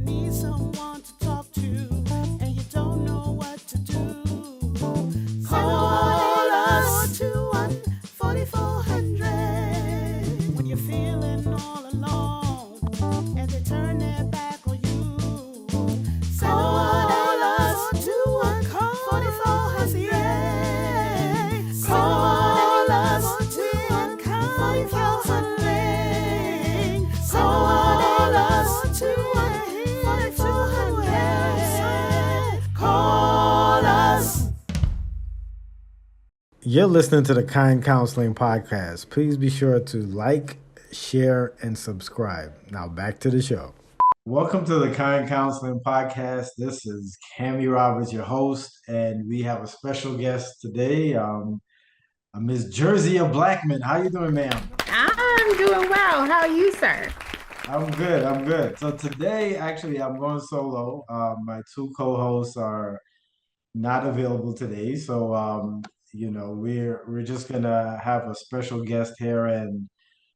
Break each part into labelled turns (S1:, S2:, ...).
S1: need someone to talk to and you don't know what to do, call us 421-4400 when you're feeling all alone and they turn their back on you. Call us 4400. Call us 4400. Call us 4400. Call us.
S2: You're listening to the Kind Counseling Podcast. Please be sure to like, share, and subscribe. Now back to the show. Welcome to the Kind Counseling Podcast. This is Dania Roberts, your host, and we have a special guest today, Miss Jersey of Blackman. How you doing, ma'am?
S3: I'm doing well. How are you, sir?
S2: I'm good. I'm good. So today, actually, I'm going solo. My two co-hosts are not available today, so we're just gonna have a special guest here and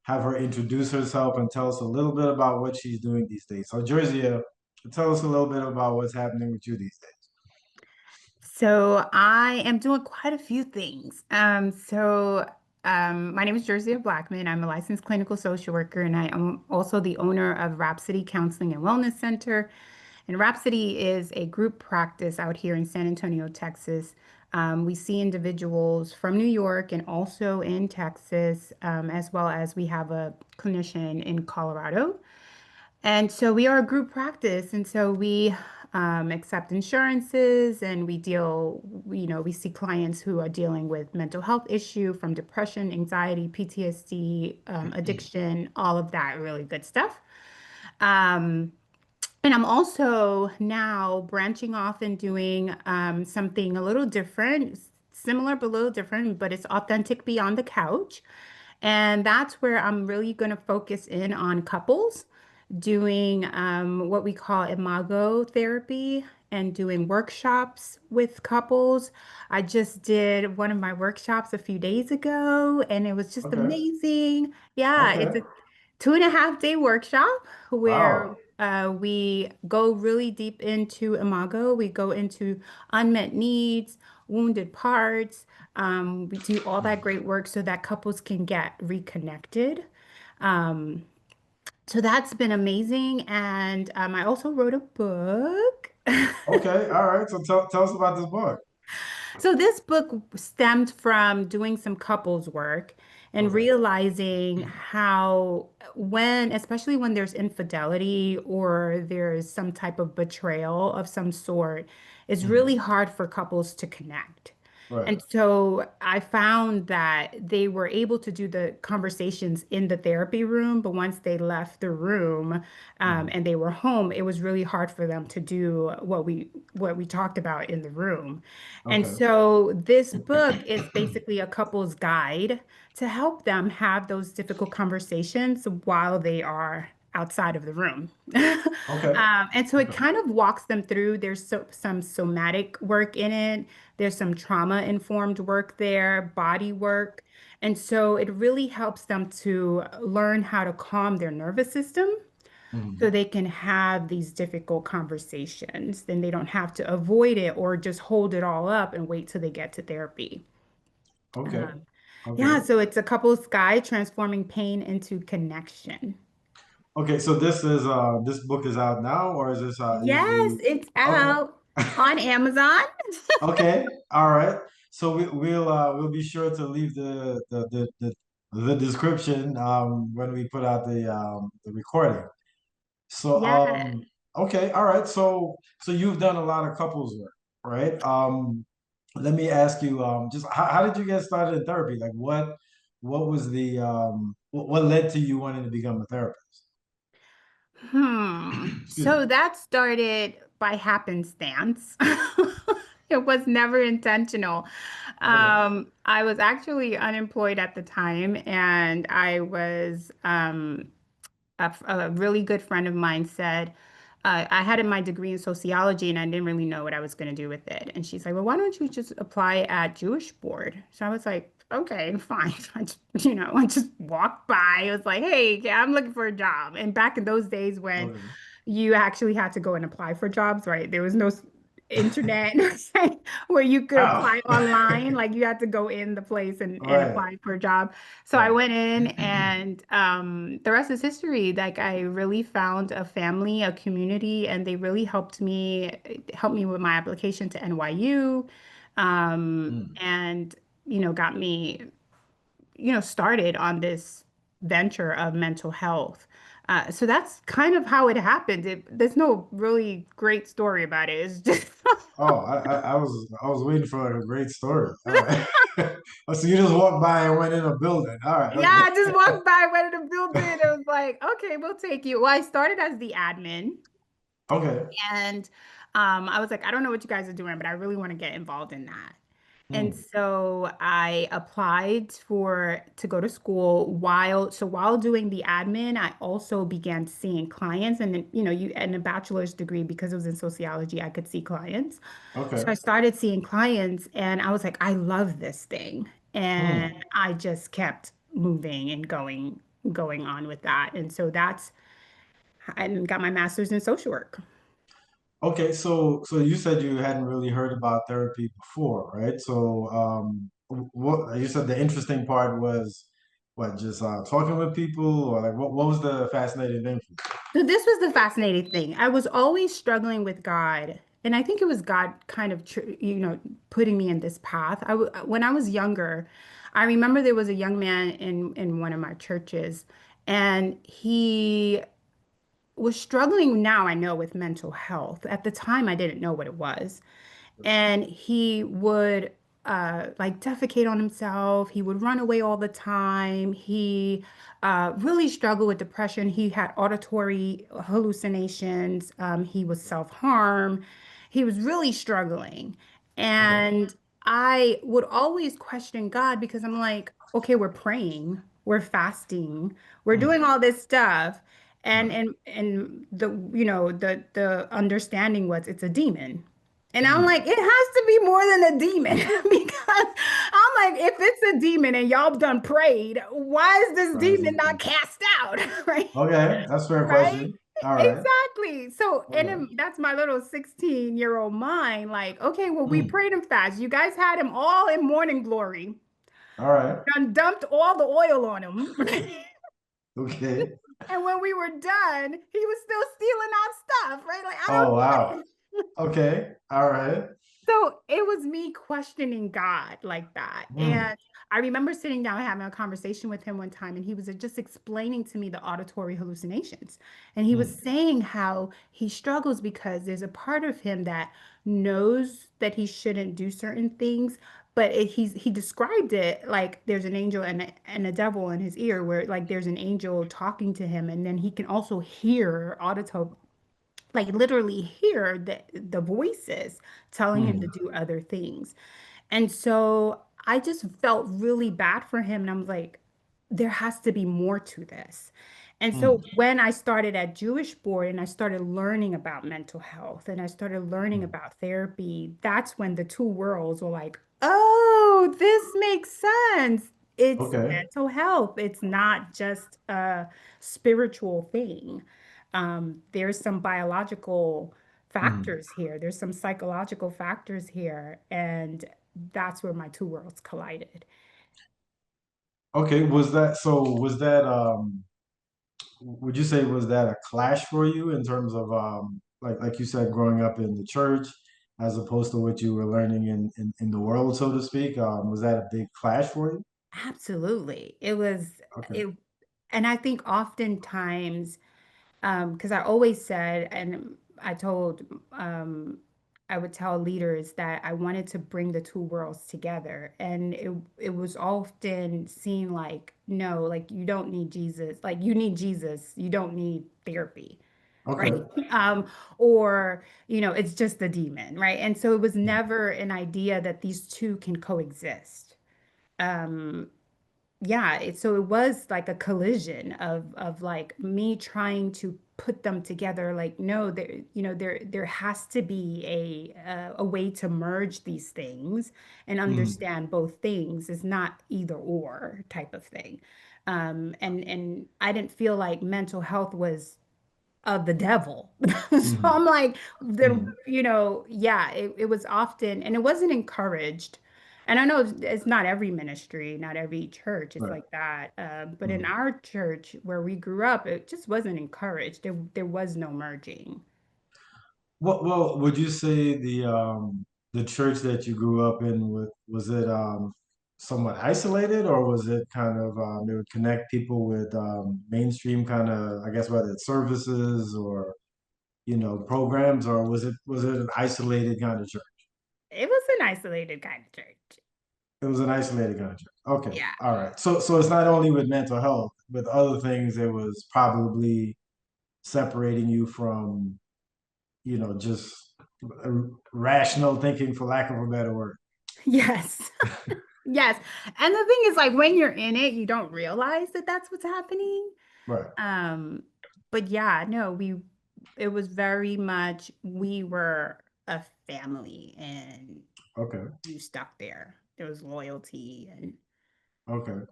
S2: have her introduce herself and tell us a little bit about what she's doing these days. So, Jersey, tell us a little bit about what's happening with you these days.
S3: So I am doing quite a few things. My name is Jersey of Blackman. I'm a licensed clinical social worker, and I am also the owner of Rhapsody Counseling and Wellness Center. And Rhapsody is a group practice out here in San Antonio, Texas. We see individuals from New York and also in Texas, as well as we have a clinician in Colorado. And so we are a group practice, and so we accept insurances, and we see clients who are dealing with mental health issue from depression, anxiety, PTSD, addiction, all of that really good stuff. Um, and I'm also now branching off and doing something a little different, similar but a little different, but it's authentic beyond the couch. And that's where I'm really going to focus in on couples, doing what we call imago therapy and doing workshops with couples. I just did one of my workshops a few days ago and it was just
S2: Okay.
S3: amazing. Yeah, it's
S2: Okay.
S3: a 2.5 day workshop where
S2: Wow.
S3: we go really deep into imago. We go into unmet needs, wounded parts. We do all that great work so that couples can get reconnected. Um, so that's been amazing. And I also wrote a book.
S2: Okay. All right. So tell us about this book.
S3: So this book stemmed from doing some couples work and
S2: Okay.
S3: realizing how especially when there's infidelity or there's some type of betrayal of some sort, it's really
S2: Mhm.
S3: hard for couples to connect.
S2: Right.
S3: And so I found that they were able to do the conversations in the therapy room, but once they left the room,
S2: Mhm.
S3: and they were home, it was really hard for them to do what we talked about in the room. And
S2: Okay.
S3: so this book is basically a couple's guide to help them have those difficult conversations while they are outside of the room.
S2: Okay.
S3: And so it
S2: Okay.
S3: kind of walks them through. There's some somatic work in it. There's some trauma-informed work there, body work. And so it really helps them to learn how to calm their nervous system so
S2: Mhm.
S3: they can have these difficult conversations. Then they don't have to avoid it or just hold it all up and wait till they get to therapy.
S2: Okay.
S3: Um,
S2: Okay.
S3: yeah, so it's a couple's guide transforming pain into connection.
S2: Okay. So this book is out now, or is this
S3: Yes, it's
S2: okay.
S3: out on Amazon.
S2: Okay, all right. So we'll be sure to leave the description when we put out the recording. So
S3: Yeah.
S2: okay, all right. So you've done a lot of couples work, right? Let me ask you just how did you get started in therapy? Like what was the what led to you wanting to become a therapist? Excuse me.
S3: So that started by happenstance. It was never intentional.
S2: Okay.
S3: I was actually unemployed at the time, and a really good friend of mine said, I had my degree in sociology and I didn't really know what I was going to do with it. And she's like, well, why don't you just apply at Jewish board? So I was like, okay, fine. I just walked by. I was like, hey, yeah, I'm looking for a job. And back in those days when
S2: Okay.
S3: you actually had to go and apply for jobs, right? There was no internet where you could
S2: Oh,
S3: apply online. Like you had to go in the place and
S2: right,
S3: apply for a job. So I
S2: right.
S3: went in and the rest is history. Like I really found a family, a community, and they really helped me with my application to NYU.
S2: Mm.
S3: And got me started on this venture of mental health. So that's kind of how it happened. There's no really great story about it. It's just,
S2: Oh, I was waiting for a great story. All right. Oh, so you just walked by and went in a building. All right,
S3: yeah, I just walked by, went in the building. It was like, okay, we'll take you. Well, I started as the admin.
S2: okay.
S3: And I was like, I don't know what you guys are doing, but I really want to get involved in that. And
S2: Mm.
S3: so I applied to go to school while doing the admin, I also began seeing clients and then, you and a bachelor's degree because it was in sociology, I could see clients. So
S2: Okay.
S3: I started seeing clients and I was like, I love this thing. And
S2: Mm.
S3: I just kept moving and going on with that. And so I got my master's in social work.
S2: Okay, so you said you hadn't really heard about therapy before, right? So what you said the interesting part was what, just talking with people, or like what was the fascinating thing for
S3: So this was the fascinating thing. I was always struggling with God, and I think it was God kind of, putting me in this path. When I was younger, I remember there was a young man in one of my churches, and he was struggling. Now I know with mental health. At the time, I didn't know what it was.
S2: you?
S3: And he would like defecate on himself. He would run away all the time. He really struggled with depression. He had auditory hallucinations. He was self-harm. He was really struggling.
S2: Okay.
S3: And I would always question God because I'm like, okay, we're praying, we're fasting, we're
S2: Mm.
S3: doing all this stuff. And
S2: Right.
S3: and the the understanding was it's a demon. And I'm
S2: Mm.
S3: like, it has to be more than a demon because I'm like, if it's a demon and y'all done prayed, why is this
S2: Right.
S3: demon not cast out? Right?
S2: Okay, that's a fair
S3: Right?
S2: question. All right.
S3: Exactly. So,
S2: All
S3: and
S2: right.
S3: that's my little 16-year-old mind. Like, okay, well, we
S2: Mm.
S3: prayed him fast. You guys had him all in morning glory,
S2: All right.
S3: done dumped all the oil on him.
S2: Okay.
S3: And when we were done, he was still stealing our stuff, right? Like, I don't
S2: Oh wow.
S3: get it.
S2: Okay. All right.
S3: So it was me questioning God like that.
S2: Mm.
S3: And I remember sitting down and having a conversation with him one time, and he was just explaining to me the auditory hallucinations. And he was
S2: Mm.
S3: saying how he struggles because there's a part of him that knows that he shouldn't do certain things, but he described it like there's an angel and a devil in his ear, where like there's an angel talking to him, and then he can also hear auditory, like literally hear the voices telling him to
S2: Mm.
S3: do other things. And so I just felt really bad for him. And I'm like, there has to be more to this. And so
S2: Mm.
S3: when I started at Jewish Board and I started learning about mental health and I started learning
S2: Mm.
S3: about therapy, that's when the two worlds were like, oh, this makes sense. It's
S2: Okay.
S3: mental health. It's not just a spiritual thing. There's some biological
S2: Mm.
S3: factors here. There's some psychological factors here. And that's where my two worlds collided.
S2: Okay. Was that would you say was that a clash for you in terms of like you said, growing up in the church as opposed to what you were learning in the world, so to speak? Was that a big clash for you?
S3: Absolutely. It was
S2: Okay.
S3: it and I think oftentimes because I always said, and I told, I would tell leaders that I wanted to bring the two worlds together, and it was often seen like, no, like you don't need Jesus, like you need Jesus, you don't need therapy, right?
S2: Okay.
S3: Um, or it's just the demon, right? And so it was
S2: Mm.
S3: never an idea that these two can coexist. Um, yeah, so it was like a collision of like me trying to put them together. Like, no, there has to be a way to merge these things and
S2: Mm.
S3: understand both things. It's not either or type of thing. And I didn't feel like mental health was of the devil. So
S2: Hmm.
S3: I'm like,
S2: Hmm.
S3: yeah, it was often, and it wasn't encouraged. And I know it's not every ministry, not every church is
S2: Right.
S3: like that. But in
S2: Hmm.
S3: our church where we grew up, it just wasn't encouraged. There was no merging.
S2: Well, would you say the church that you grew up in was it somewhat isolated, or was it kind of it would connect people with mainstream kind of, I guess, whether it's services or programs, or was it an isolated kind of church?
S3: It was an isolated kind of church.
S2: It was an isolated kind of church. Okay,
S3: Yeah.
S2: all right. So it's not only with mental health, with other things, it was probably separating you from just rational thinking, for lack of a better word.
S3: Yes. Yes. And the thing is, like, when you're in it, you don't realize that that's what's happening.
S2: Right.
S3: Um, but yeah, no, it was very much, we were a family and
S2: Okay.
S3: you stuck there. There was loyalty and
S2: Okay.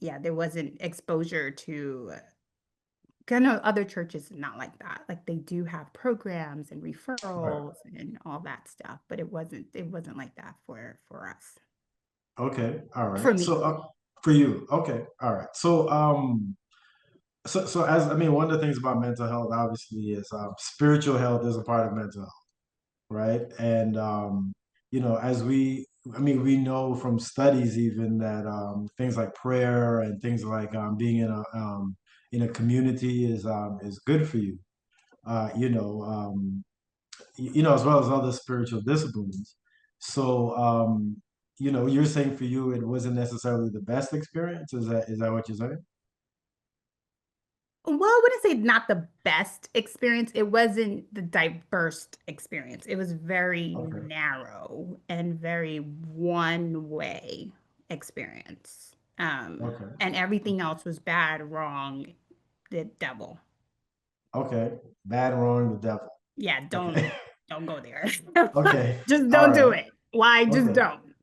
S3: yeah, there wasn't exposure to, 'cause I know other churches are not like that. Like they do have programs and
S2: Right.
S3: referrals and all that stuff, but it wasn't like that for us.
S2: Okay. All right.
S3: For
S2: So
S3: me.
S2: for you, okay. All right. So as I mean, one of the things about mental health obviously is spiritual health is a part of mental health, right? And as I mean, we know from studies even that things like prayer and things like being in a community is good for you. Uh, you know, um, as well as other spiritual disciplines. So, you're saying for you it wasn't necessarily the best experience. Is that what you're saying?
S3: Well, I wouldn't say not the best experience. It wasn't the diverse experience. It was very
S2: Okay.
S3: narrow and very one way experience.
S2: Okay.
S3: And everything
S2: Okay.
S3: else was bad, wrong, the devil.
S2: Okay. Bad, wrong, the devil.
S3: Yeah,
S2: Okay.
S3: don't go there.
S2: Okay.
S3: Just
S2: All
S3: don't do
S2: right.
S3: it. Why? Just
S2: Okay.
S3: don't.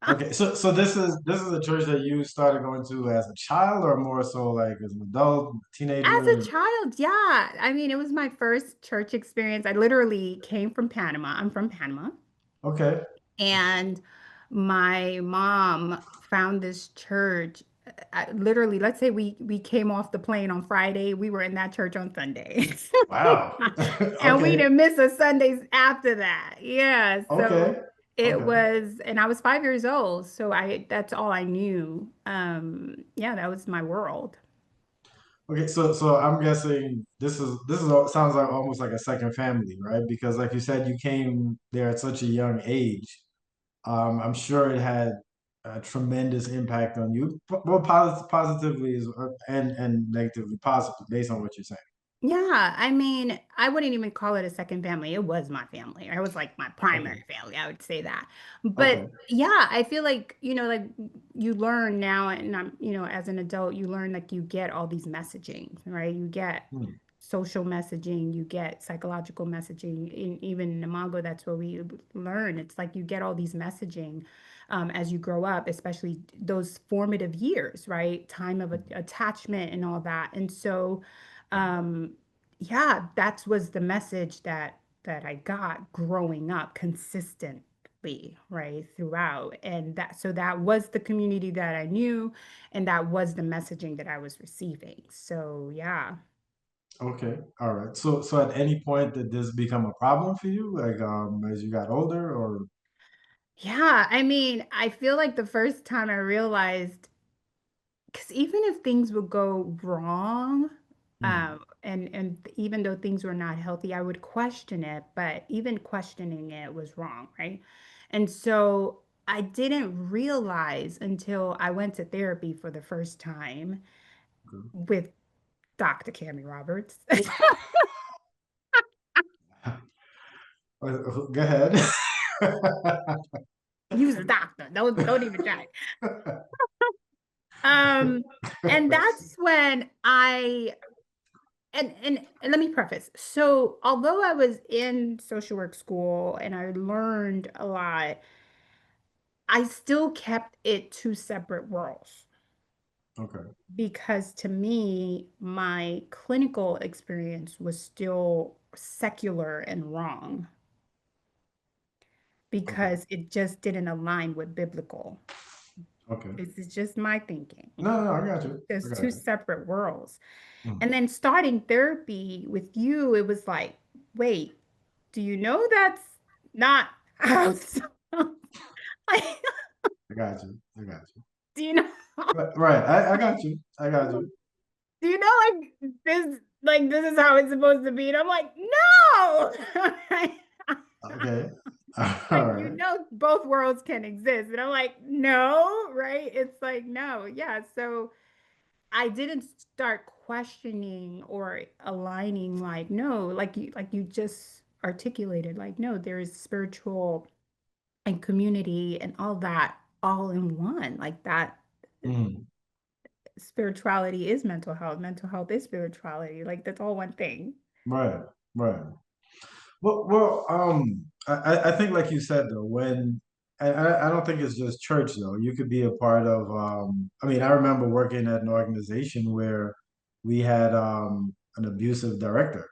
S2: Okay. So this is a church that you started going to as a child, or more so like as an adult,
S3: As
S2: teenager?
S3: a child, yeah. I mean, it was my first church experience. I literally came from Panama. I'm from Panama.
S2: Okay.
S3: And my mom found this church. Literally, let's say we came off the plane on Friday, we were in that church on Sunday.
S2: Wow.
S3: And we
S2: Okay.
S3: didn't miss a Sundays after that. Yeah, so
S2: Okay.
S3: it
S2: Okay.
S3: was, and I was 5 years old, so I that's all I knew. Yeah, that was my world.
S2: Okay, so I'm guessing this is sounds like almost like a second family, right? Because like you said, you came there at such a young age. I'm sure it had a tremendous impact on you, well, positively and negatively positive, based on what you're saying.
S3: Yeah, I mean, I wouldn't even call it a second family. It was my family. It was like my primary
S2: Okay,
S3: family. I would say that. But
S2: okay,
S3: yeah, I feel like, like you learn now, and as an adult, you learn like you get all these messaging, right? You get
S2: hmm,
S3: social messaging, you get psychological messaging. Even in Imago, that's what we learn. It's like you get all these messaging as you grow up, especially those formative years, right? Time of attachment and all that. And so, um, yeah, that was the message that I got growing up consistently, right, throughout. And that was the community that I knew, and that was the messaging that I was receiving. So, yeah.
S2: okay, all right. So at any point did this become a problem for you, like as you got older, or
S3: Yeah, I mean, I feel like the first time I realized, because even if things would go wrong,
S2: hmm,
S3: and even though things were not healthy, I would question it, but even questioning it was wrong, right? And so I didn't realize until I went to therapy for the first time with Dr. Cami Roberts.
S2: go ahead.
S3: Use a doctor. Don't even try. Um, and that's when and let me preface. So, although I was in social work school and I learned a lot, I still kept it two separate worlds.
S2: Okay.
S3: because to me, my clinical experience was still secular and wrong
S2: Okay.
S3: because it just didn't align with biblical.
S2: Okay.
S3: This is just my thinking.
S2: No, no, I got you. I
S3: There's two
S2: got you.
S3: separate worlds.
S2: Mm.
S3: And then starting therapy with you, it was like, wait, do you know that's not how like,
S2: I got you. I got you.
S3: do you know
S2: Right. I got you. I got you.
S3: do you know like this is how it's supposed to be? And I'm like, no.
S2: Okay. All
S3: Like, you
S2: right.
S3: know, both worlds can exist. And I'm like, no, right? It's like, no, yeah. So I didn't start questioning or aligning like, no, like you just articulated, like, no, there is spiritual and community and all that all in one. Like that
S2: Mm.
S3: spirituality is mental health is spirituality. Like that's all one thing.
S2: Right. Right. I think like you said though, when I don't think it's just church though. You could be a part of. I mean, I remember working at an organization where we had an abusive director,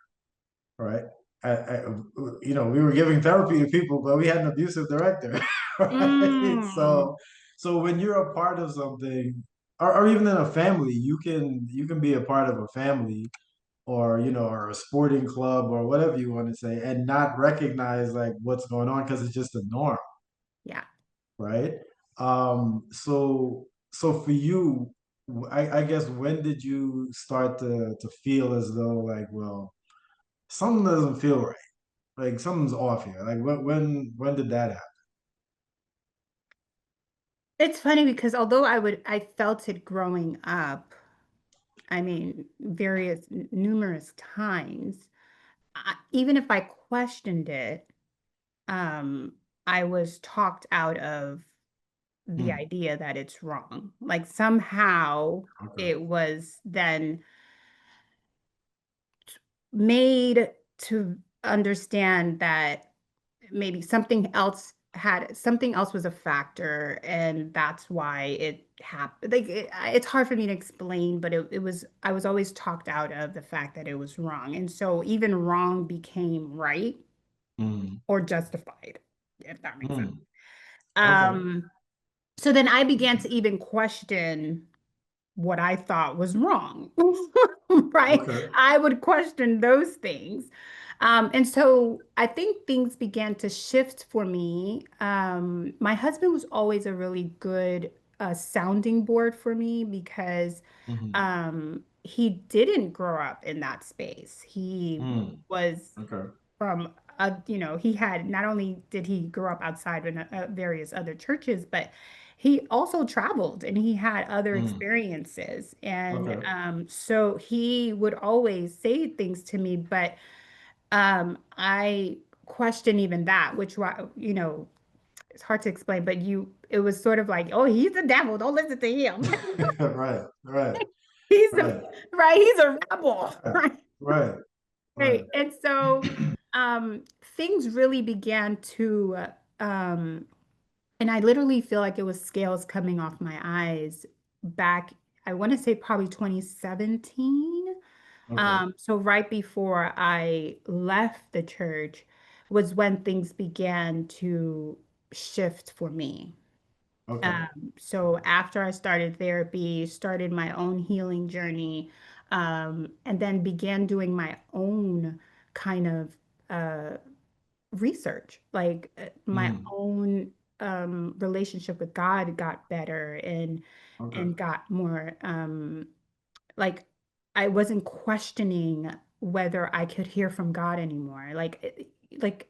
S2: right? We were giving therapy to people, but we had an abusive director, right?
S3: Mm,
S2: So when you're a part of something, or even in a family, you can be a part of a family or a sporting club or whatever you want to say and not recognize like what's going on because it's just a norm,
S3: yeah.
S2: right? So for you, I guess when did you start to feel as though like, well, something doesn't feel right, like something's off here, like when did that happen?
S3: It's funny because although I felt it growing up, I mean, numerous times, even if I questioned it, um, I was talked out of the
S2: Hmm.
S3: idea that it's wrong. Like somehow
S2: Okay.
S3: it was then made to understand that maybe something else was a factor and that's why it happened. Like it's hard for me to explain, but it was I was always talked out of the fact that it was wrong, and so even wrong became right
S2: Hmm.
S3: or justified, if that makes sense.
S2: Hmm. Okay.
S3: um so then I began to even question what I thought was wrong, right?
S2: Okay.
S3: I would question those things. And so I think things began to shift for me. My husband was always a really good sounding board for me because
S2: Hmm.
S3: he didn't grow up in that space. He
S2: Hmm.
S3: was
S2: Okay.
S3: from he had not only did he grow up outside in various other churches, but he also traveled and he had other
S2: Hmm.
S3: experiences. And
S2: Okay.
S3: so he would always say things to me, but I question even that, which it's hard to explain, but it was sort of like, oh, he's the devil, don't listen to him.
S2: Right. Right.
S3: He's a
S2: Right.
S3: right, he's a rebel.
S2: Right. Right. Right.
S3: Right. And so things really began to and I literally feel like it was scales coming off my eyes back, I want to say probably 2017.
S2: Okay.
S3: So right before I left the church was when things began to shift for me.
S2: Okay.
S3: So after I started therapy, started my own healing journey, and then began doing my own kind of uh, research, like my
S2: Hmm.
S3: own relationship with God got better
S2: Okay.
S3: and got more like I wasn't questioning whether I could hear from God anymore. Like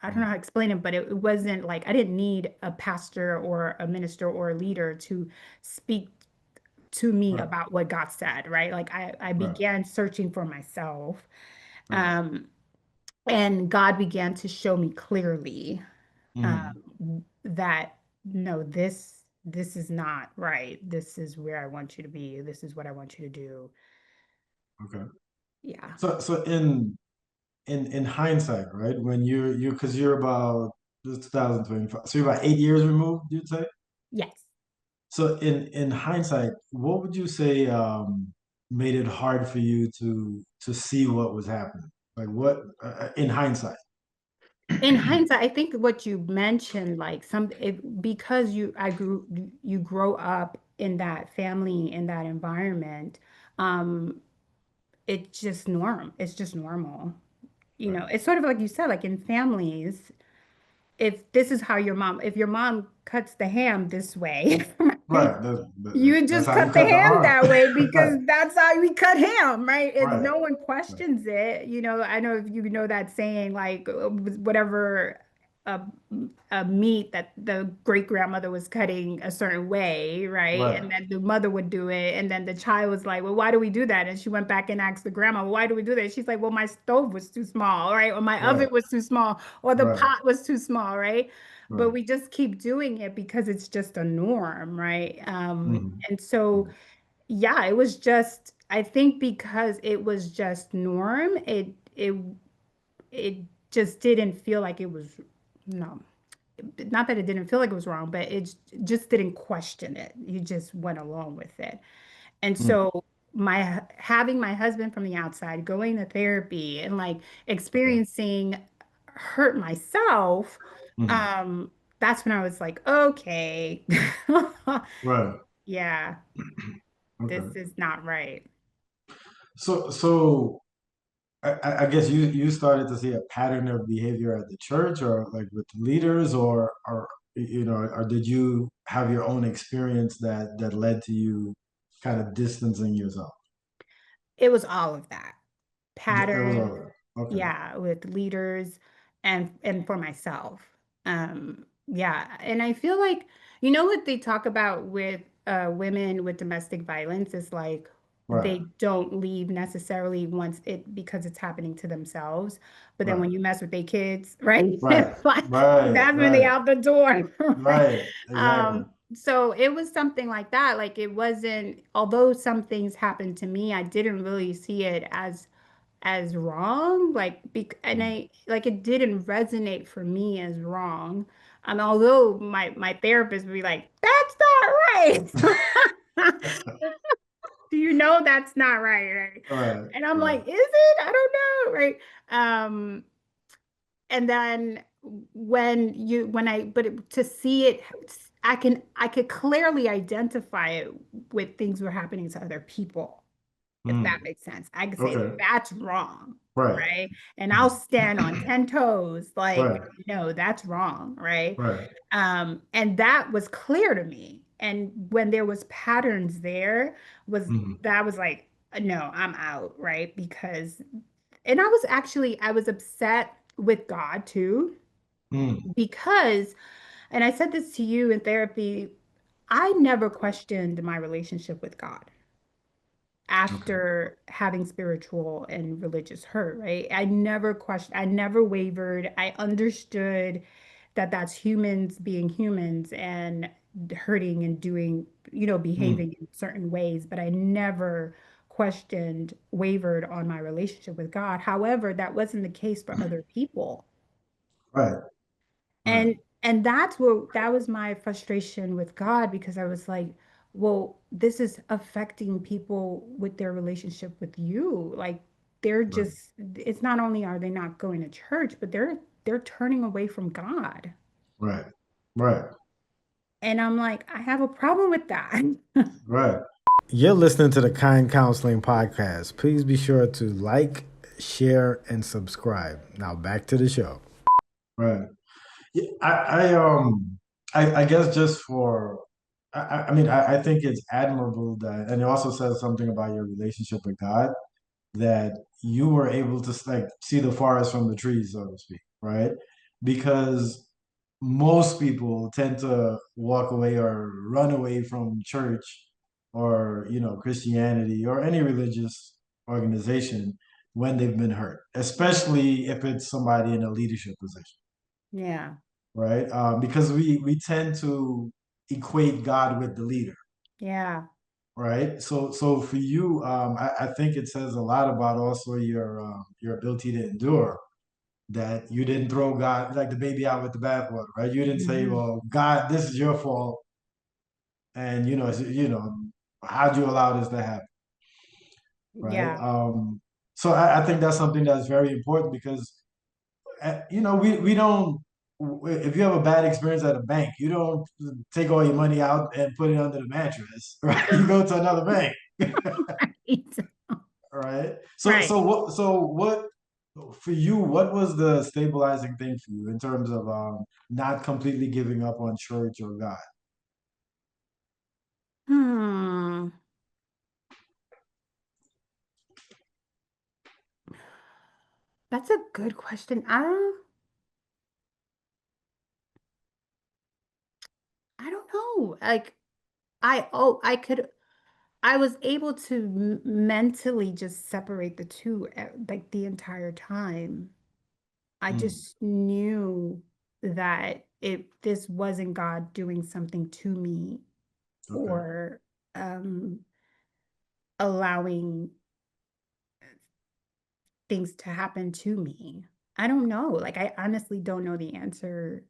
S3: I don't know
S2: Hmm.
S3: how to explain it, but it wasn't like I didn't need a pastor or a minister or a leader to speak to me
S2: Right.
S3: about what God said, right? Like I
S2: Right.
S3: began searching for myself.
S2: Right.
S3: Um, and God began to show me clearly
S2: Hmm.
S3: that no, this is not right. This is where I want you to be. This is what I want you to do.
S2: Okay.
S3: Yeah.
S2: So in hindsight, right? When you because you're about this 2025, so you're about 8 years removed, you'd say.
S3: Yes.
S2: So in hindsight, what would you say made it hard for you to see what was happening? Like what in hindsight?
S3: In hindsight, I think what you mentioned, like because you grow up in that family, in that environment, um, it's just normal. You
S2: Right,
S3: know, it's sort of like you said, like in families, if this is how if your mom cuts the ham this way, right?
S2: right.
S3: You
S2: That's
S3: just
S2: how you
S3: cut the
S2: cut the
S3: ham
S2: arm.
S3: that way
S2: Right,
S3: because that's how we cut ham, right? And
S2: right,
S3: no one
S2: right,
S3: questions it. You know, I know if you know that saying, like whatever uh, meat that the great grandmother was cutting a certain way, right?
S2: right,
S3: And then the mother would do it, and then the child was like, "Well, why do we do that?" And she went back and asked the grandma, "Well, why do we do that?" She's like, "Well, my stove was too small, right? Or my oven
S2: right,
S3: was too small, or the
S2: right,
S3: pot was too small, right?" But
S2: right.
S3: we just keep doing it because it's just a norm, right?
S2: Hmm.
S3: And so, yeah, it was just, I think because it was just norm, it just didn't feel like it was, no, not that it didn't feel like it was wrong, but it just didn't question it. You just went along with it. And
S2: Mm.
S3: so my having my husband from the outside, going to therapy and like
S2: Okay.
S3: experiencing hurt myself,
S2: Hmm.
S3: um, that's when I was like, okay,
S2: Right.
S3: yeah, this
S2: Okay.
S3: is not right.
S2: So I guess you started to see a pattern of behavior at the church or like with leaders or or did you have your own experience that led to you kind of distancing yourself?
S3: It was all of that.
S2: It was
S3: Pattern,
S2: all right. Okay.
S3: yeah, with leaders and for myself. Yeah, and I feel like you know what they talk about with women with domestic violence is like
S2: Right.
S3: they don't leave necessarily once because it's happening to themselves, but then
S2: Right.
S3: when you mess with their kids, right?
S2: Right.
S3: It's like
S2: Right.
S3: that's when they
S2: Right.
S3: out the door, right?
S2: Right. Exactly.
S3: So it was something like that. Like it wasn't, although some things happened to me, I didn't really see it as wrong. And
S2: Mm.
S3: I like it didn't resonate for me as wrong. Although my therapist would be like, "That's not right." Do you know that's not right, right?
S2: Right.
S3: And I'm
S2: Right.
S3: like, "Is it? I don't know," right? Um, and then to see it, I could clearly identify it with things were happening to other people, if that
S2: Mm.
S3: makes sense. I could say
S2: Okay.
S3: that's wrong,
S2: Right.
S3: right? And I'll
S2: Mm.
S3: stand on 10 toes, like,
S2: Right.
S3: no, that's wrong, right?
S2: Right.
S3: And that was clear to me. And when there was patterns there, was
S2: Mm.
S3: that was like, no, I'm out, right? Because, and I was upset with God too,
S2: Mm.
S3: because, and I said this to you in therapy, I never questioned my relationship with God
S2: Okay.
S3: after having spiritual and religious hurt, right? I never questioned, I never wavered. I understood that that's humans being humans and hurting and doing,
S2: Mm.
S3: behaving in certain ways, but I never questioned, wavered on my relationship with God. However, that wasn't the case for other people.
S2: Right. Right.
S3: And that was my frustration with God because I was like, well, this is affecting people with their relationship with you. Like they're
S2: Right.
S3: just it's not only are they not going to church, but they're turning away from God.
S2: Right. Right.
S3: And I'm like, I have a problem with that.
S2: Right. You're listening to the Kind Counseling Podcast. Please be sure to like, share, and subscribe. Now back to the show. Right. Yeah, I guess just for I mean I think it's admirable that and it also says something about your relationship with God that you were able to like see the forest from the trees, so to speak, right? Because most people tend to walk away or run away from church or Christianity or any religious organization when they've been hurt, especially if it's somebody in a leadership position,
S3: Yeah.
S2: right? Because we tend to equate God with the leader,
S3: Yeah.
S2: right? So for you, I think it says a lot about also your ability to endure. That you didn't throw God like the baby out with the bathwater, right? You didn't say,
S3: Hmm.
S2: "Well, God, this is your fault," and how'd you allow this to happen, right?
S3: Yeah.
S2: So I think that's something that's very important because we don't. If you have a bad experience at a bank, you don't take all your money out and put it under the mattress, right? You go to another bank,
S3: Right.
S2: right? So
S3: Right.
S2: so what so what for you? What was the stabilizing thing for you in terms of not completely giving up on church or God?
S3: Hmm. That's a good question. I don't know. Like I was able to mentally just separate the two like the entire time. I
S2: Mm,
S3: just knew that this wasn't God doing something to me
S2: okay,
S3: or um allowing things to happen to me. I don't know. Like I honestly don't know the answer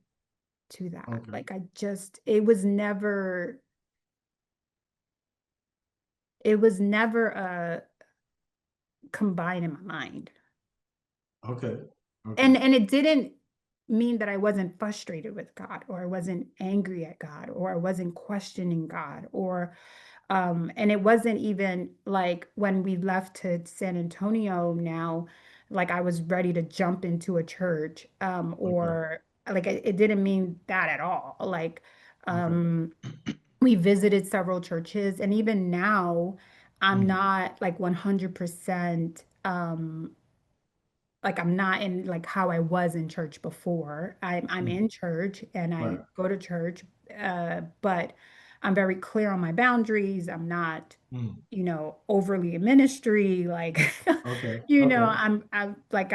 S3: to that.
S2: okay,
S3: Like it was never combined in my mind.
S2: okay, okay,
S3: And it didn't mean that I wasn't frustrated with God or I wasn't angry at God or I wasn't questioning God or and it wasn't even like when we left to San Antonio now, like I was ready to jump into a church
S2: okay,
S3: or like it didn't mean that at all. Like
S2: okay.
S3: um we visited several churches and even now I'm
S2: Mm,
S3: not like 100% like I'm not in like how I was in church before. I'm
S2: mm,
S3: in church and I
S2: right.
S3: go to church, but I'm very clear on my boundaries. I'm not,
S2: Mm,
S3: overly in ministry. Like,
S2: okay, okay.
S3: I'm like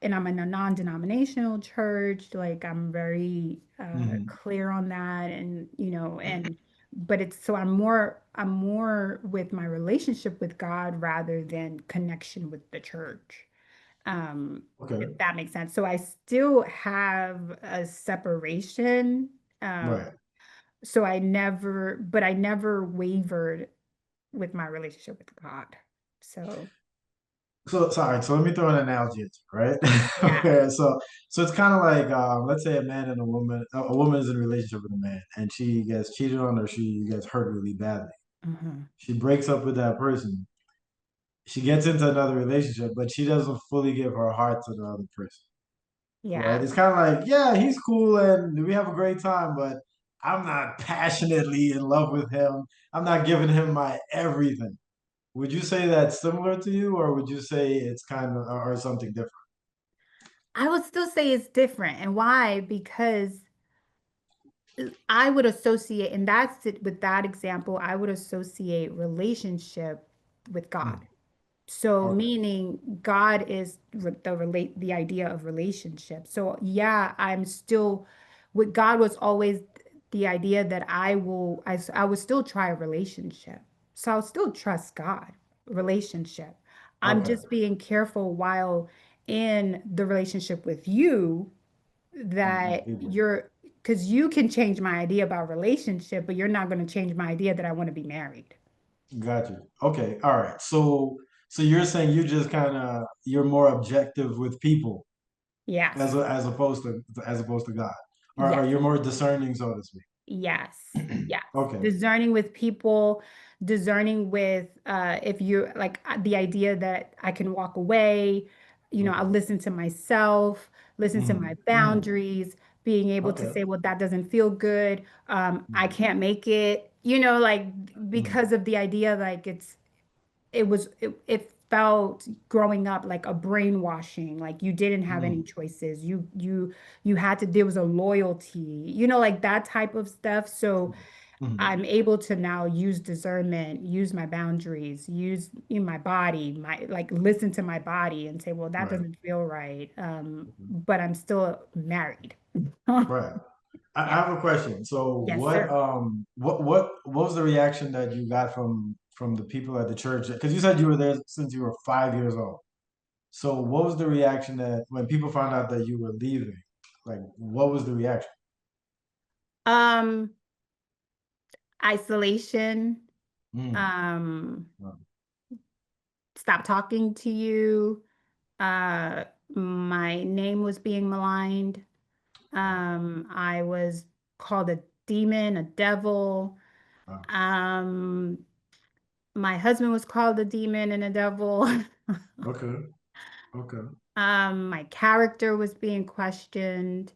S3: and I'm in a non-denominational church. Like I'm very
S2: Hmm.
S3: clear on that, and but it's so I'm more with my relationship with God rather than connection with the church if
S2: Okay,
S3: that makes sense. So I still have a separation. Um,
S2: right.
S3: but I never wavered with my relationship with God. So
S2: So sorry. So let me throw an analogy at you, right?
S3: yeah.
S2: Okay. So it's kind of like let's say a man and a woman. A woman is in a relationship with a man, and she gets cheated on, or she gets hurt really badly.
S3: Hmm.
S2: She breaks up with that person. She gets into another relationship, but she doesn't fully give her heart to the other person, right?
S3: Yeah.
S2: It's kind of like, yeah, he's cool and we have a great time, but I'm not passionately in love with him. I'm not giving him my everything. Would you say that's similar to you, or would you say it's kind of or something different?
S3: I would still say it's different. And why? Because I would associate, and that's it with that example, I would associate relationship with God.
S2: Mm,
S3: So
S2: okay,
S3: meaning God is the idea of relationship. So yeah, I'm still with God was always the idea that I would still try a relationship. So I'll still trust God, relationship. I'm
S2: okay,
S3: just being careful while in the relationship with you
S2: with
S3: that
S2: people.
S3: you're because you can change my idea about relationship, but you're not going to change my idea that I want to be married.
S2: Got you. Okay, all right. So you're saying you just kind of you're more objective with people
S3: Yes.
S2: as opposed to God, or
S3: Yes.
S2: you're more discerning, so to speak.
S3: Yes. Yes.
S2: Okay,
S3: Discerning with people, discerning with if you're like the idea that I can walk away, I
S2: okay.
S3: listen to myself, listen to my
S2: Hmm. Hmm.
S3: boundaries, being able to
S2: Okay.
S3: say, well, that doesn't feel good. I
S2: Hmm.
S3: can't make it, like
S2: Hmm.
S3: because of the idea like it felt growing up like a brainwashing, like you didn't have any
S2: Hmm.
S3: choices. You had to, there was a loyalty, like that type of stuff. So
S2: Hmm.
S3: I'm able to now use discernment, use my boundaries, use my body, my like listen to my body and say, well, that
S2: Right.
S3: doesn't feel right.
S2: Mhm.
S3: But I'm still married.
S2: Right. I
S3: Yeah.
S2: have a question. So
S3: Yes, sir.
S2: what was the reaction that you got from the people at the church? Because you said you were there since you were 5 years old. So what was the reaction that when people found out that you were leaving? Like, what was the reaction?
S3: Um, isolation,
S2: Mm.
S3: um,
S2: Wow.
S3: stop talking to you. Uh, my name was being maligned.
S2: Wow.
S3: I was called a demon, a devil.
S2: Wow.
S3: Um, my husband was called a demon and a devil.
S2: Okay. Okay.
S3: My character was being questioned.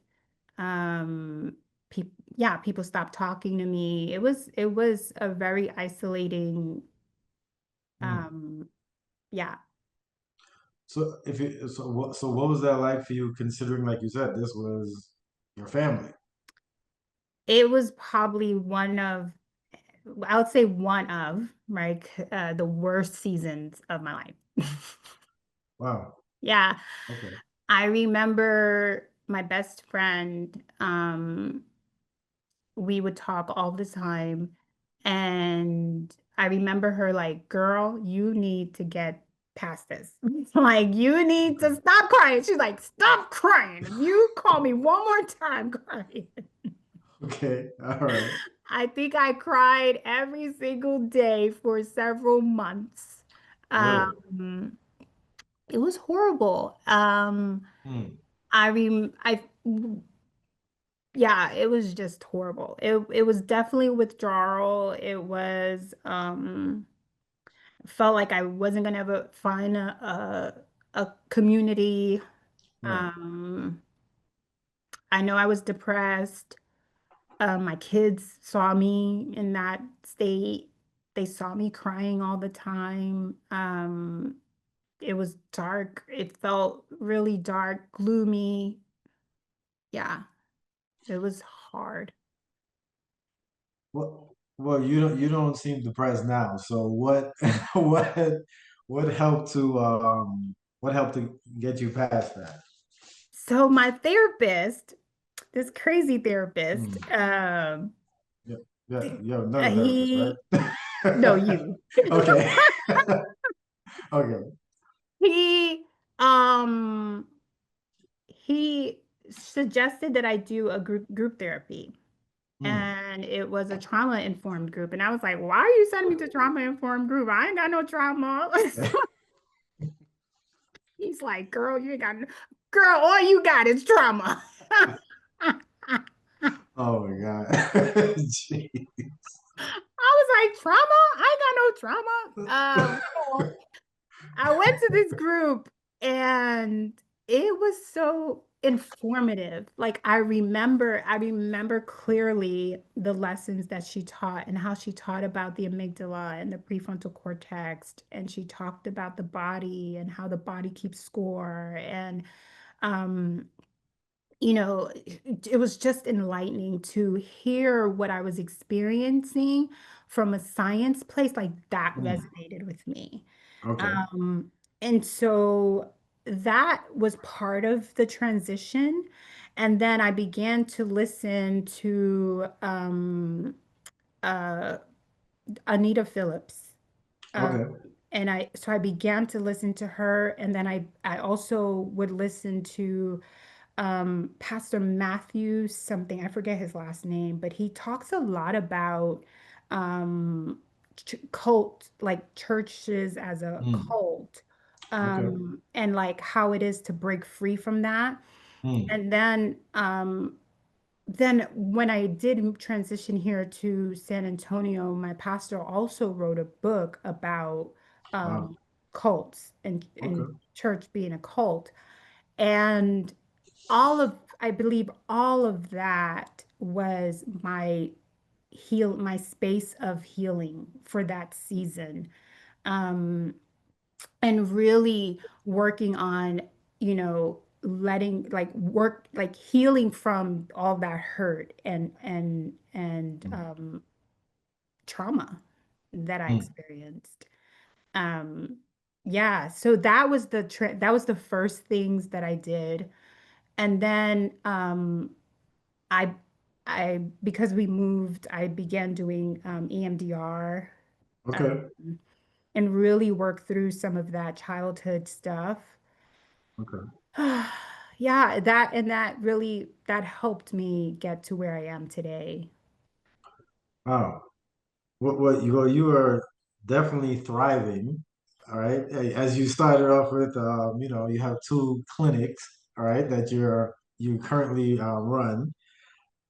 S3: Um, yeah, people stopped talking to me. It was a very isolating,
S2: Mm.
S3: um, yeah.
S2: So what was that like for you, considering, like you said, this was your family?
S3: It was probably one of, I would say one of, right, the worst seasons of my life.
S2: Wow.
S3: Yeah,
S2: Okay.
S3: I remember my best friend, we would talk all the time. And I remember her like, girl, you need to get past this. Like, you need
S2: Okay.
S3: to stop crying. She's like, stop crying. If you call me one more time crying.
S2: Okay. All right.
S3: I think I cried every single day for several months.
S2: Really?
S3: Um, it was horrible.
S2: Mm.
S3: I yeah, it was just horrible. It was definitely withdrawal. It was felt like I wasn't gonna ever find a community.
S2: Right.
S3: Um, I know I was depressed. My kids saw me in that state. They saw me crying all the time. It was dark. It felt really dark, gloomy. Yeah, it was hard.
S2: Well, you don't seem depressed now. So what what what helped to get you past that?
S3: So my therapist, this crazy therapist,
S2: Mm. Yeah, yeah, you're another therapist,
S3: he, no,
S2: right?
S3: you.
S2: Okay. Okay.
S3: He, um, he suggested that I do a group therapy.
S2: Mm.
S3: And it was a trauma informed group. And I was like, why are you sending me to trauma informed group? I ain't got no trauma. He's like, girl, you ain't got no, girl, all you got is trauma.
S2: Oh my God. Gee.
S3: I was like, trauma? I ain't got no trauma. Well, I went to this group and it was so informative. Like I remember clearly the lessons that she taught and how she taught about the amygdala and the prefrontal cortex. And she talked about the body and how the body keeps score. And um, it was just enlightening to hear what I was experiencing from a science place. Like that
S2: Mm.
S3: resonated with me.
S2: Okay.
S3: Um, and so that was part of the transition. And then I began to listen to uh, Anita Phillips. Um,
S2: Okay.
S3: and I began to listen to her. And then I also would listen to Pastor Matthew something. I forget his last name, but he talks a lot about um, cult, like churches as a
S2: Mm.
S3: cult,
S2: Okay.
S3: and like how it is to break free from that.
S2: Mm.
S3: And then when I did transition here to San Antonio, my pastor also wrote a book about
S2: Wow.
S3: cults and
S2: Okay.
S3: church being a cult. And I believe all of that was my space of healing for that season. Um, and really working on, letting like work, like healing from all that hurt and
S2: Mm.
S3: trauma that I
S2: Mm.
S3: experienced. Um, yeah, so that was the first things that I did. And then I because we moved, I began doing EMDR,
S2: Okay.
S3: and really worked through some of that childhood stuff.
S2: Okay.
S3: Yeah, that helped me get to where I am today.
S2: Wow. you are definitely thriving. All right. As you started off with, you have two clinics, all right, that you currently run.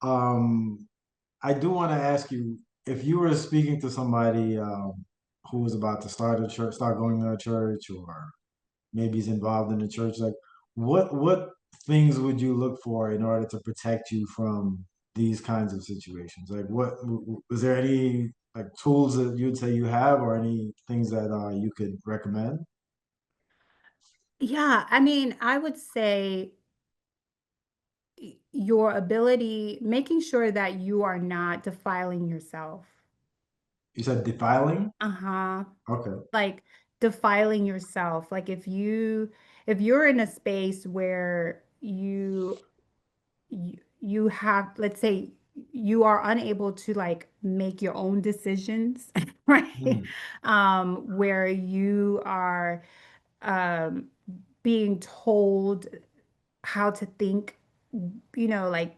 S2: Um, I do want to ask you if you were speaking to somebody who was about to start a church, start going to a church, or maybe is involved in the church, like what things would you look for in order to protect you from these kinds of situations? Like, was there any like tools that you'd say you have, or any things that you could recommend?
S3: Yeah, I mean, I would say your ability, making sure that you are not defiling yourself.
S2: You said defiling.
S3: Uh-huh.
S2: Okay.
S3: Like defiling yourself. Like if you're in a space where you have, let's say you are unable to like make your own decisions, right?
S2: Mm,
S3: Where you are um being told how to think, like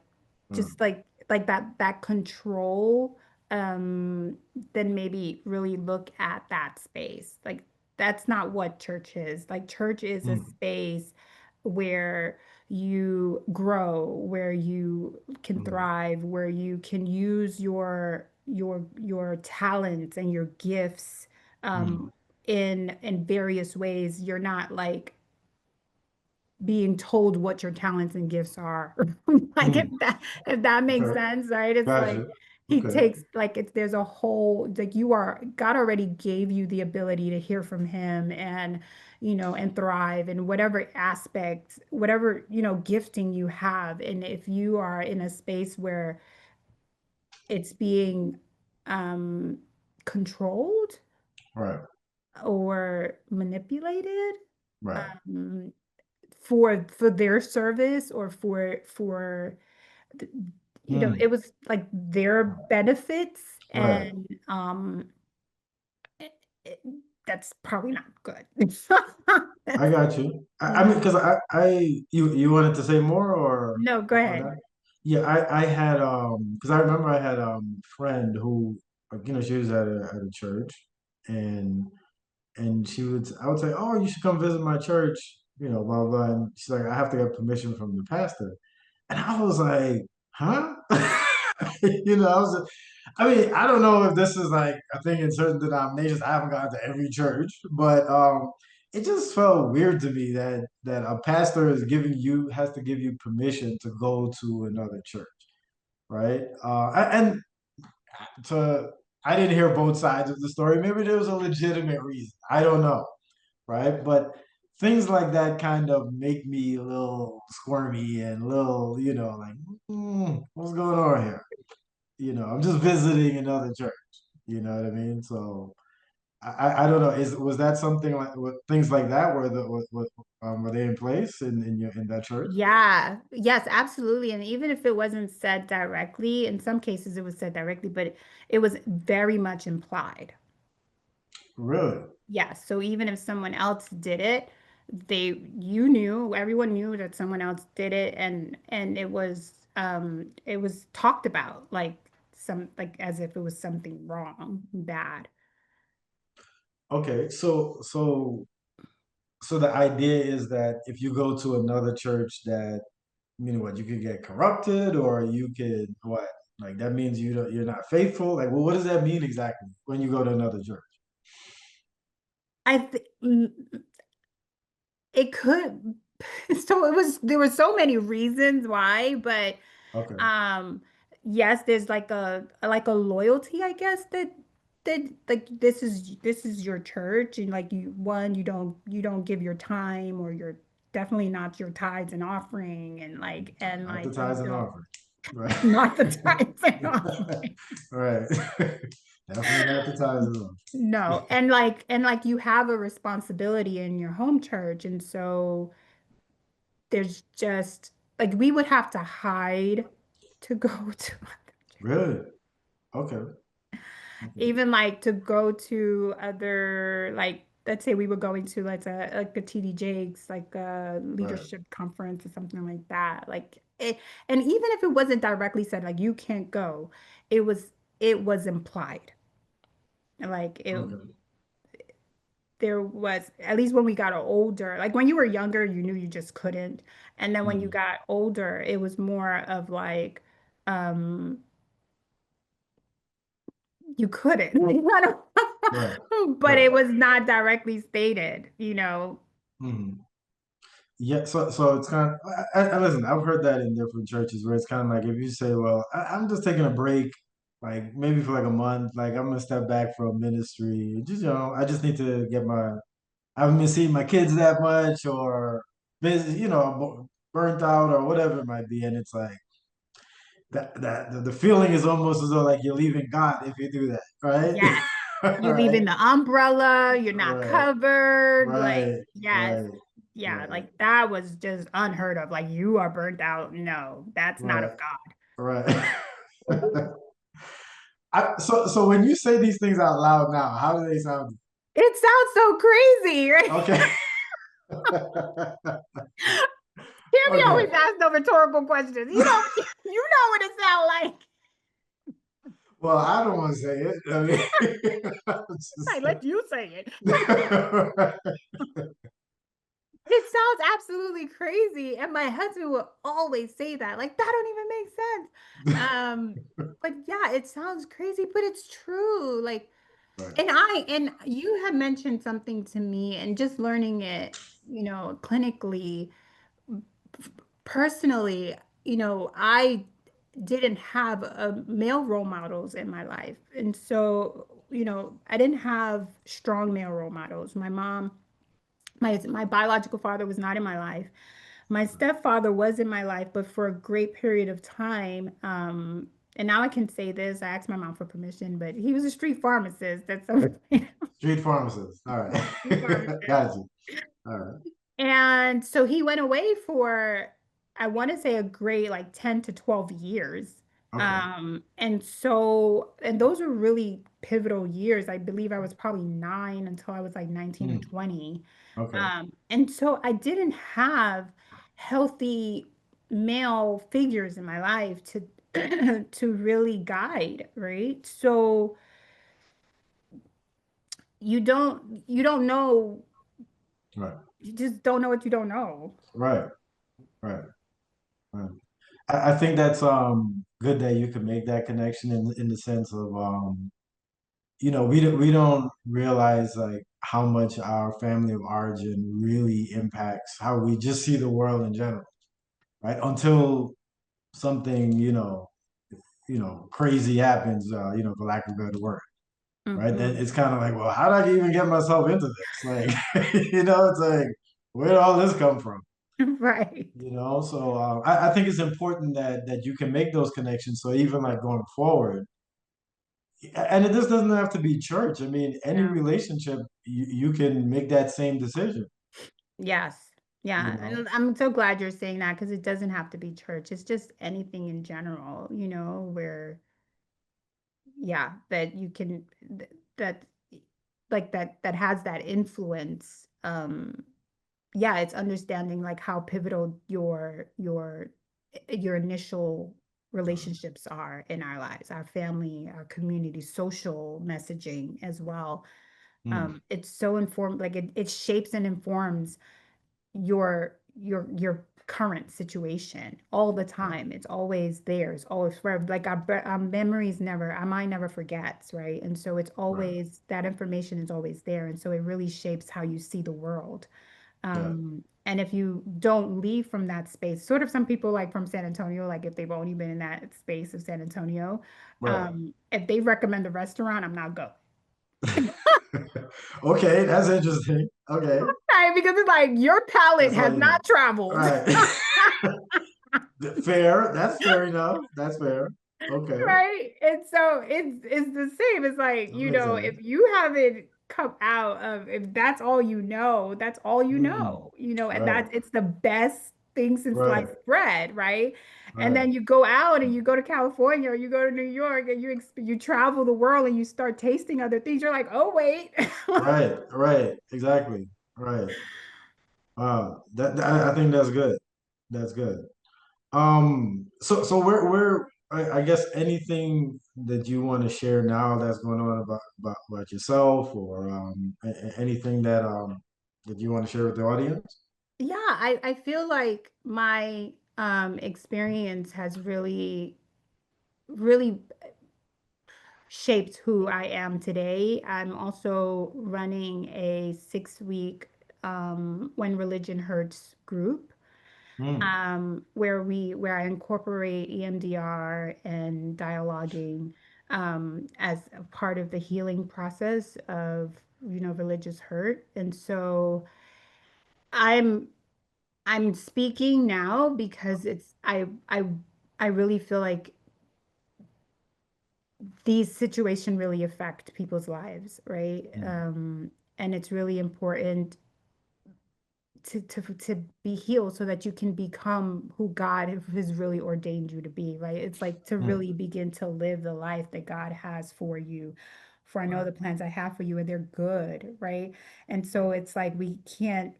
S2: mm,
S3: just like that control, um, then maybe really look at that space. Like that's not what church is. Like church is a
S2: mm,
S3: space where you grow, where you can
S2: mm,
S3: thrive, where you can use your talents and your gifts
S2: mm,
S3: in various ways. You're not like being told what your talents and gifts are. Like
S2: mm.
S3: if that makes
S2: Okay.
S3: sense, right? It's like
S2: Gotcha.
S3: he
S2: Okay.
S3: takes like it's there's a whole like you are God already gave you the ability to hear from him and and thrive in whatever aspect, whatever, gifting you have. And if you are in a space where it's being um controlled
S2: Right.
S3: or manipulated,
S2: Right.
S3: um for their service or for th-
S2: Mm,
S3: it was like their benefits
S2: right.
S3: and it, it- that's probably not good.
S2: I
S3: That's,
S2: got you. I
S3: yeah.
S2: mean, because you wanted to say more or
S3: No, go
S2: on
S3: ahead.
S2: that? Yeah, I had because I remember I had friend who like she was at a church and she would I would say, oh, you should come visit my church, blah blah, and she's like, I have to get permission from the pastor, and I was like, huh? I was I mean, I don't know if this is like a thing in certain denominations. I haven't gone to every church, but it just felt weird to me that a pastor is giving you has to give you permission to go to another church, right? And to I didn't hear both sides of the story. Maybe there was a legitimate reason. I don't know, right? But things like that kind of make me a little squirmy and a little, like, what's going on here? I'm just visiting another church. You know what I mean? So I don't know. Was that something like things like that were they in place in that church?
S3: Yeah, yes, absolutely. And even if it wasn't said directly, in some cases it was said directly, but it was very much implied.
S2: Really?
S3: Yes, so even if someone else did it, you knew, everyone knew that someone else did it, and it was talked about like like as if it was something wrong, bad.
S2: Okay. So the idea is that if you go to another church that meaning what you could get corrupted or you could what like that means you're not faithful, like, well, what does that mean exactly when you go to another church?
S3: I th It could so it was there were so many reasons why, but
S2: Okay.
S3: um yes, there's like a loyalty, I guess, that like this is your church, and like you don't give your time, or you're definitely not your tithes and offering, and
S2: Not the
S3: like you
S2: tithes and
S3: don't
S2: offering. Right.
S3: not the tithes and offering.
S2: Right. Definitely not the tithes and offering.
S3: No, and like you have a responsibility in your home church, and so there's just like we would have to hide to go to
S2: Really? Okay. Okay.
S3: even like to go to other, like let's say we were going to like a TD Jakes, like a
S2: Right.
S3: leadership conference or something like that, like it. And even if it wasn't directly said like you can't go, it was it was implied. Like it
S2: Okay.
S3: there was, at least when we got older, like when you were younger, you knew you just couldn't. And then when you
S2: Mhm.
S3: got older, it was more of like, um, you couldn't. Like, I
S2: Right.
S3: don't, but
S2: Right.
S3: it was not directly stated, you know.
S2: Mhm. Yeah, so it's kind of listen. I've heard that in different churches where it's kind of like if you say, "Well, I'm just taking a break, like maybe for like a month, like I'm gonna step back from ministry. Just I just need to get my I haven't been seeing my kids that much, or busy, burnt out or whatever it might be." And it's like that the feeling is almost as though like you're leaving God if you do that, right?
S3: Yes. You
S2: Right,
S3: leaving the umbrella, you're not
S2: right,
S3: covered. Like,
S2: right,
S3: yes.
S2: right,
S3: Yeah,
S2: right,
S3: like that was just unheard of. Like you are burnt out. No, that's not of
S2: right,
S3: God.
S2: right. So when you say these things out loud now, how do they sound?
S3: It sounds so crazy, right?
S2: Okay.
S3: Tammy
S2: Okay.
S3: always asks no rhetorical questions. You know what it sounds like.
S2: Well, I don't want to say it. I mean, I'm
S3: I
S2: just
S3: let you say it.
S2: saying.
S3: It sounds absolutely crazy. And my husband will always say that. Like, that don't even make sense. But yeah, it sounds crazy, but it's true. Like,
S2: Right.
S3: and you had mentioned something to me, and just learning it, clinically, personally, I didn't have male role models in my life. And so, I didn't have strong male role models. My mom, my biological father was not in my life. My stepfather was in my life, but for a great period of time. And now I can say this. I asked my mom for permission, but he was a street pharmacist. That's a
S2: Street pharmacist. All
S3: street
S2: right.
S3: pharmacist.
S2: Got you. All right.
S3: And so he went away for, I want to say a great like 10 to 12 years.
S2: Okay.
S3: And those were really pivotal years. I believe I was probably 9 until I was like 19 or
S2: Hmm.
S3: 20.
S2: Okay.
S3: And so I didn't have healthy male figures in my life to to really guide, right? So you don't know,
S2: Right.
S3: you just don't know what you don't know.
S2: Right. Right. Right. I think that's good that you can make that connection in the sense of we don't realize like how much our family of origin really impacts how we just see the world in general, right? Until something crazy happens, for lack of a better word, right? Then
S3: Hmm.
S2: it's kind of like, well, how did I even get myself into this? Like, it's like, where did all this come from?
S3: Right.
S2: So I think it's important that you can make those connections. So even like going forward, and this doesn't have to be church. I mean, any
S3: No.
S2: relationship, you can make that same decision.
S3: Yes.
S2: You
S3: Yeah.
S2: know,
S3: And I'm so glad you're saying that because it doesn't have to be church. It's just anything in general, where, yeah, that you can, that, like that has that influence. Yeah, it's understanding like how pivotal your initial relationships are in our lives, our family, our community, social messaging as well.
S2: mm,
S3: It's so informed, like it shapes and informs your current situation all the
S2: right,
S3: time. It's always there. It's always forever. Like our memories never, our mind never forgets, right? And so it's
S2: right,
S3: always, that information is always there. And so it really shapes how you see the world.
S2: yeah,
S3: And if you don't leave from that space, sort of some people like from San Antonio, like if they've only been in that space of San Antonio,
S2: right.
S3: if they recommend a restaurant, I'm not going.
S2: Okay, that's interesting. Okay,
S3: Right, because it's like your palate
S2: that's all
S3: has
S2: you know.
S3: not traveled.
S2: Right. Fair. That's fair enough. That's fair. Okay,
S3: Right? And so it's the same. It's like,
S2: that makes sense.
S3: if you haven't come out of, if that's all you know, that's all you
S2: Mm,
S3: know, and
S2: right,
S3: it's the best thing since
S2: right,
S3: sliced bread, right? And
S2: right,
S3: then you go out and you go to California or you go to New York and you travel the world and you start tasting other things. You're like, oh wait.
S2: right, right. Exactly. Right. I think that's good. That's good. So where I guess anything that you want to share now that's going on about yourself, or anything that you want to share with the audience.
S3: Yeah, I feel like my experience has really shaped who I am today. I'm also running a 6 week When Religion Hurts group,
S2: Mm,
S3: where I incorporate EMDR and dialoguing as a part of the healing process of religious hurt. And so I'm I'm speaking now because I really feel like these situations really affect people's lives, right?
S2: mm,
S3: And it's really important to be healed so that you can become who God has really ordained you to be, right? It's like to
S2: mm.
S3: really begin to live the life that God has for you. For I know
S2: Right,
S3: the plans I have for you and they're good, right? And
S2: right,
S3: so it's like we can't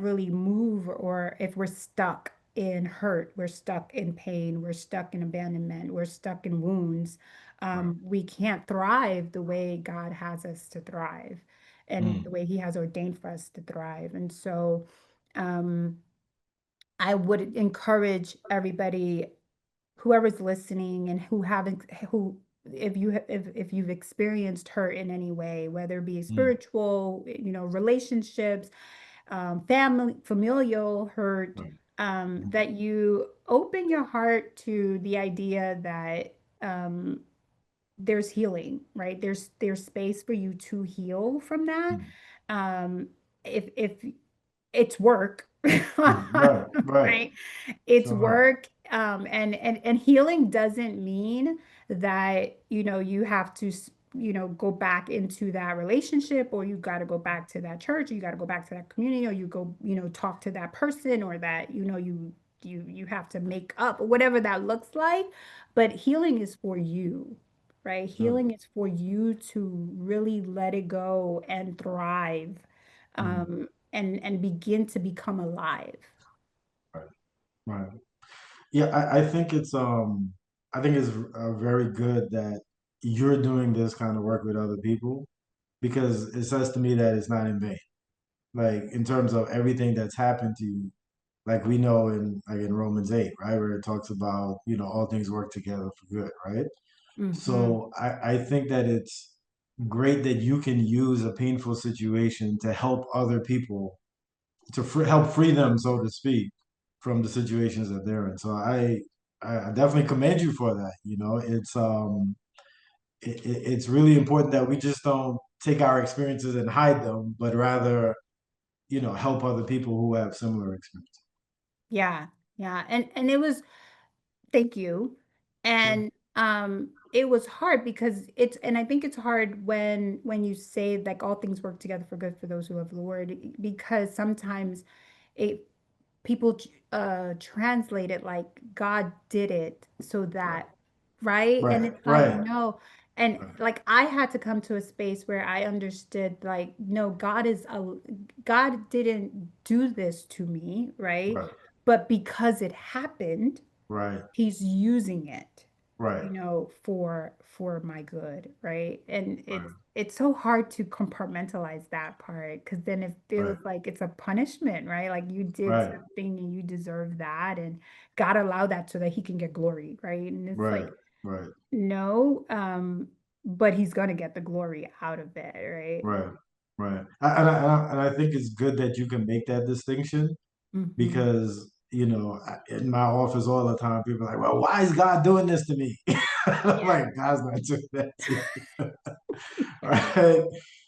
S3: really move, or if we're stuck in hurt, we're stuck in pain, we're stuck in abandonment, we're stuck in wounds.
S2: right.
S3: We can't thrive the way God has us to thrive and the
S2: Mm,
S3: way He has ordained for us to thrive. And so um, I would encourage everybody, whoever's listening and who haven't, who, if you've experienced hurt in any way, whether it be
S2: mm,
S3: spiritual, relationships, familial hurt,
S2: right, mm,
S3: that you open your heart to the idea that um, there's healing, right? There's space for you to heal from that.
S2: mm,
S3: Um, if it's work,
S2: mm. Right, right.
S3: right? It's
S2: Sure have.
S3: work. And healing doesn't mean that, you have to, go back into that relationship, or you got to go back to that church, or you got to go back to that community, or you go, talk to that person, or that, you have to make up, or whatever that looks like. But healing is for you, right?
S2: Sure.
S3: Healing is for you to really let it go and thrive,
S2: Mm,
S3: and begin to become alive.
S2: right, right. Yeah, I think it's very good that you're doing this kind of work with other people, because it says to me that it's not in vain. Like, in terms of everything that's happened to you, like we know in Romans 8, right, where it talks about, all things work together for good, right?
S3: Hmm.
S2: So I think that it's great that you can use a painful situation to help other people, to help free them, so to speak, from the situations that they're in. So I definitely commend you for that. It's really important that we just don't take our experiences and hide them, but rather, help other people who have similar experiences.
S3: Yeah, yeah. And it was, thank you.
S2: Sure.
S3: And it was hard because and I think it's hard when you say like all things work together for good for those who love the Lord, because sometimes it people translate it like God did it so
S2: Right.
S3: that, right? And
S2: Right.
S3: it's like,
S2: Right.
S3: no. And
S2: Right.
S3: like I had to come to a space where I understood, like, no, God didn't do this to me, right?
S2: Right.
S3: But because it happened,
S2: Right.
S3: He's using it,
S2: Right.
S3: for my good, right? And
S2: Right.
S3: it's so hard to compartmentalize that part, because then it feels
S2: Right.
S3: like it's a punishment, right? Like you did
S2: Right.
S3: something and you deserve that, and God allowed that so that He can get glory, right? And it's
S2: Right.
S3: like,
S2: Right.
S3: no, but He's gonna get the glory out of it, right?
S2: Right. Right. And I think it's good that you can make that distinction,
S3: Hmm.
S2: because, in my office all the time, people are like, well, why is God doing this to me? I'm
S3: Yeah.
S2: like, God's not doing that to you. Right.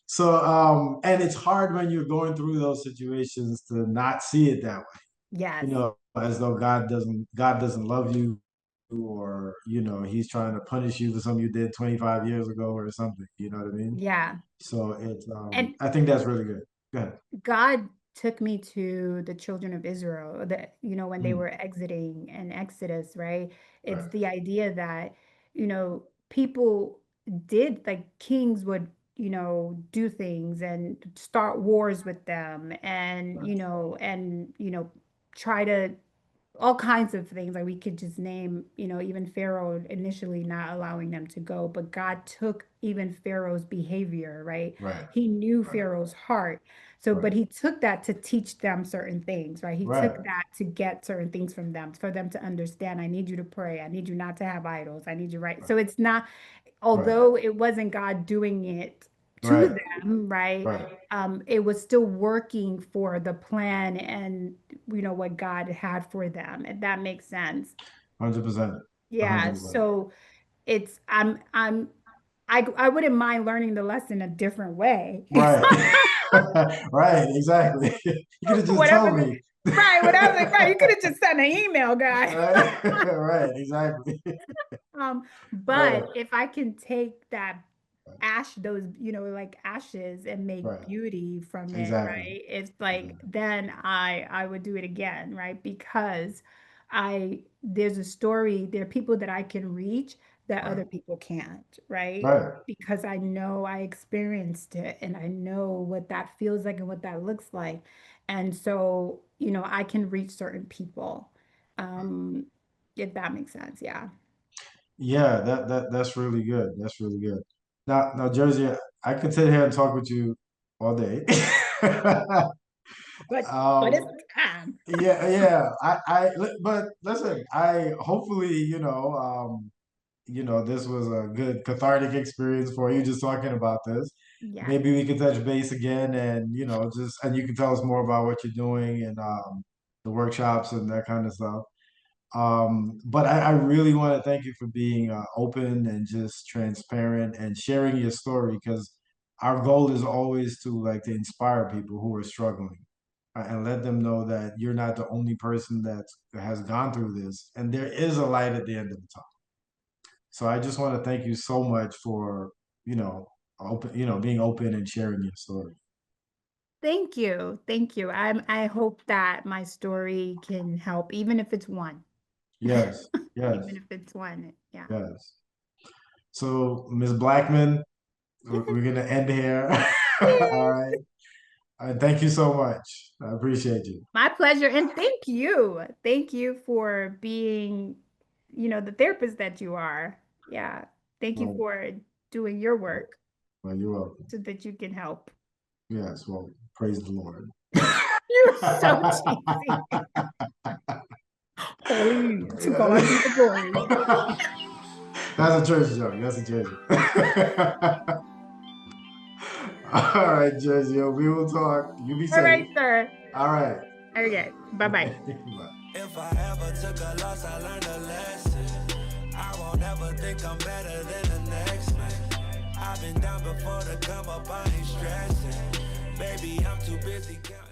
S2: So, and it's hard when you're going through those situations to not see it that way,
S3: Yes.
S2: as though God doesn't love you, or, he's trying to punish you for something you did 25 years ago or something. You know what I mean?
S3: Yeah.
S2: So it's,
S3: And
S2: I think that's really good. Go ahead.
S3: God took me to the children of Israel, that, when they
S2: Mm,
S3: were exiting in Exodus, right? It's
S2: right,
S3: the idea that, people did, like, kings would, do things and start wars with them, and,
S2: right,
S3: try to all kinds of things. Like we could just name, even Pharaoh initially not allowing them to go, but God took even Pharaoh's behavior, right?
S2: Right.
S3: He knew Pharaoh's heart. So, but
S2: Right.
S3: he took that to teach them certain things, right? He took
S2: Right.
S3: that to get certain things from them, for them to understand, I need you to pray. I need you not to have idols. I need you, right? So it's not,
S2: Right.
S3: although it wasn't God doing it to
S2: Right.
S3: them, right?
S2: Right.
S3: It was still working for the plan and what God had for them, if that makes sense.
S2: 100%.
S3: Yeah.
S2: 100%.
S3: So it's I wouldn't mind learning the lesson a different way.
S2: Right. Right. Exactly. You could have just
S3: Whatever
S2: told
S3: the,
S2: me.
S3: right, whatever, right. You could have just sent an email, guy.
S2: Right. Right. Exactly. Right.
S3: But if I can take that those, like ashes and make
S2: Right.
S3: beauty from it,
S2: Exactly.
S3: right? It's like
S2: Exactly.
S3: then I would do it again, right? Because there's a story, there are people that I can reach that
S2: Right.
S3: other people can't, right?
S2: Right.
S3: Because I know I experienced it and I know what that feels like and what that looks like. And so, I can reach certain people. Um, if that makes sense, yeah.
S2: Yeah, that's really good. That's really good. Now, Jersey, I could sit here and talk with you all day.
S3: But it's
S2: Um,
S3: time.
S2: yeah, yeah. But listen, I hopefully, this was a good cathartic experience for you just talking about this.
S3: Yeah.
S2: Maybe we could touch base again and, and you can tell us more about what you're doing and the workshops and that kind of stuff. But I really want to thank you for being open and just transparent and sharing your story because our goal is always to like to inspire people who are struggling and let them know that you're not the only person that has gone through this and there is a light at the end of the tunnel. So I just want to thank you so much for, you know, being open and sharing your story.
S3: Thank you. Thank you. I hope that my story can help, even if it's one.
S2: Yes, yes,
S3: Even if it's one. Yeah.
S2: yes. So, Ms. Blackman, we're gonna end here. All
S3: Yay.
S2: right. Thank you so much. I appreciate you.
S3: My pleasure. And thank you. Thank you for being, the therapist that you are. Yeah. Thank you
S2: Well,
S3: for doing your work
S2: well, you're welcome.
S3: so that you can help.
S2: Yes, well, praise the Lord.
S3: You're so cheesy. Holy, to God be the glory.
S2: That's a church joke. That's a church joke. All right, Jersey, we will talk. You be
S3: All
S2: safe.
S3: right, sir.
S2: All right.
S3: Okay. Bye-bye.
S2: Bye.
S1: If I ever took a loss, I learned a lesson. I won't ever think I'm better than the next man. I've been down before to come up, I ain't stressing. Baby, I'm too busy counting.